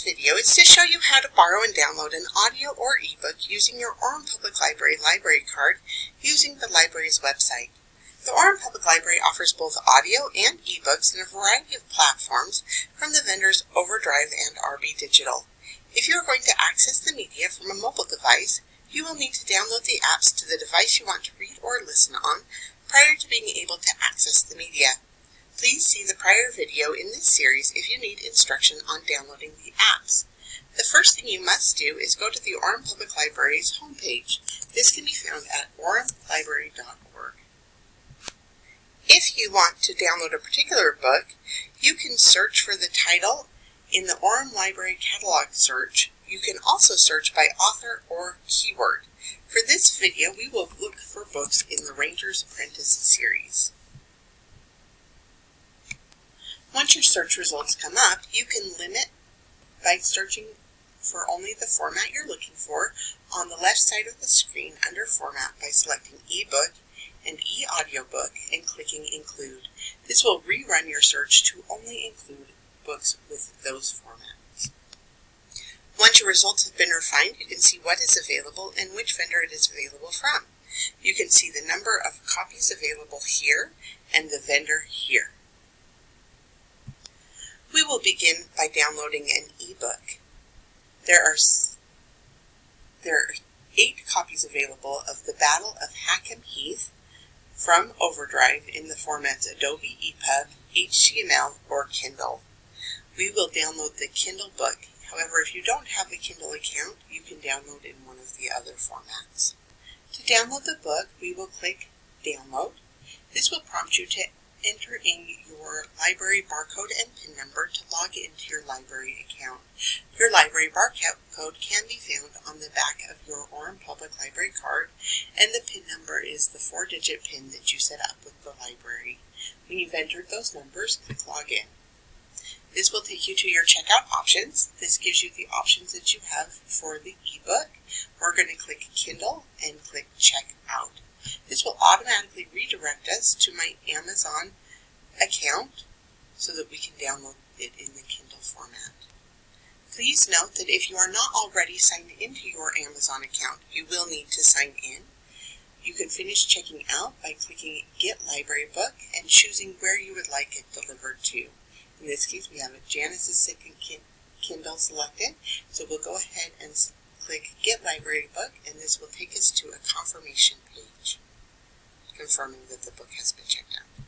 video is to show you how to borrow and download an audio or ebook using your Orem Public Library library card using the library's website. The Orem Public Library offers both audio and ebooks in a variety of platforms from the vendors Overdrive and RB Digital. If you are going to access the media from a mobile device, you will need to download the apps to the device you want to read or listen on prior to being able to access the media. Please see the prior video in this series if you need instruction on downloading the apps. The first thing you must do is go to the Orem Public Library's homepage. This can be found at oremlibrary.org. If you want to download a particular book, you can search for the title in the Orem Library Catalog search. You can also search by author or keyword. For this video, we will look for books in the Ranger's Apprentice series. Once your search results come up, you can limit by searching for only the format you're looking for on the left side of the screen under Format by selecting Ebook and Eaudiobook and clicking Include. This will rerun your search to only include books with those formats. Once your results have been refined, you can see what is available and which vendor it is available from. You can see the number of copies available here and the vendor here. We will begin by downloading an ebook. There are 8 copies available of The Battle of Hackham Heath from Overdrive in the formats Adobe EPUB, HTML, or Kindle. We will download the Kindle book. However, if you don't have a Kindle account, you can download in one of the other formats. To download the book, we will click Download. This will prompt you to enter in your library barcode and PIN number to log into your library account. Your library barcode can be found on the back of your Orem Public Library card, and the PIN number is the 4-digit PIN that you set up with the library. When you've entered those numbers, click Login. This will take you to your checkout options. This gives you the options that you have for the ebook. We're going to click Kindle and click Check Out. This will automatically redirect us to my Amazon account so that we can download it in the Kindle format. Please note that if you are not already signed into your Amazon account, you will need to sign in. You can finish checking out by clicking Get Library Book and choosing where you would like it delivered to. In this case, we have a Janice's second Kindle selected, so we'll go ahead and click Get Library Book, and this will take us to a confirmation page, confirming that the book has been checked out.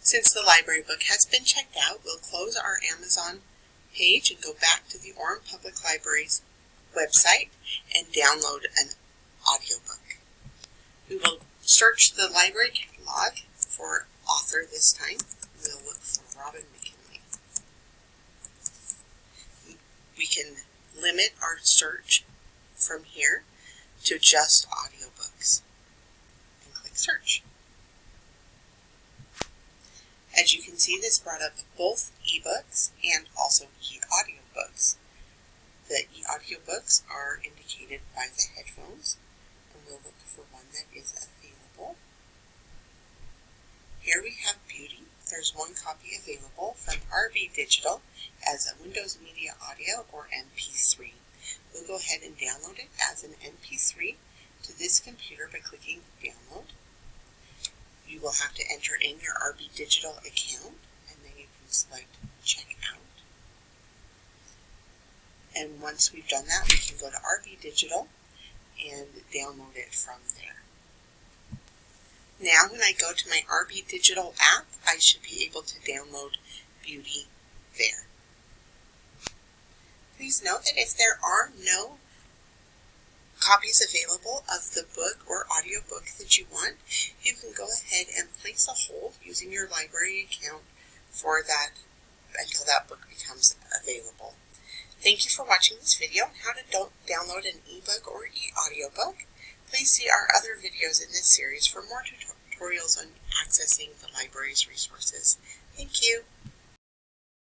Since the library book has been checked out, we'll close our Amazon page and go back to the Orem Public Library's website and download an audiobook. We will search the library catalog for author this time. We'll look for Robin McKinley. We can limit our search from here to just audiobooks and click Search. As you can see, this brought up both ebooks and also e-audiobooks. The e-audiobooks are indicated by the headphones, and we'll look for one that is available. Here we have Beauty. There's one copy available from RB Digital as a Windows Media Audio or MP3. We'll go ahead and download it as an MP3 to this computer by clicking Download. You will have to enter in your RB Digital account, and then you can select Check Out. And once we've done that, we can go to RB Digital and download it from there. Now, when I go to my RB Digital app, I should be able to download Beauty there. Please note that if there are no copies available of the book or audiobook that you want, you can go ahead and place a hold using your library account for that until that book becomes available. Thank you for watching this video on how to download an ebook or e-audiobook. Please see our other videos in this series for more tutorials on accessing the library's resources. Thank you.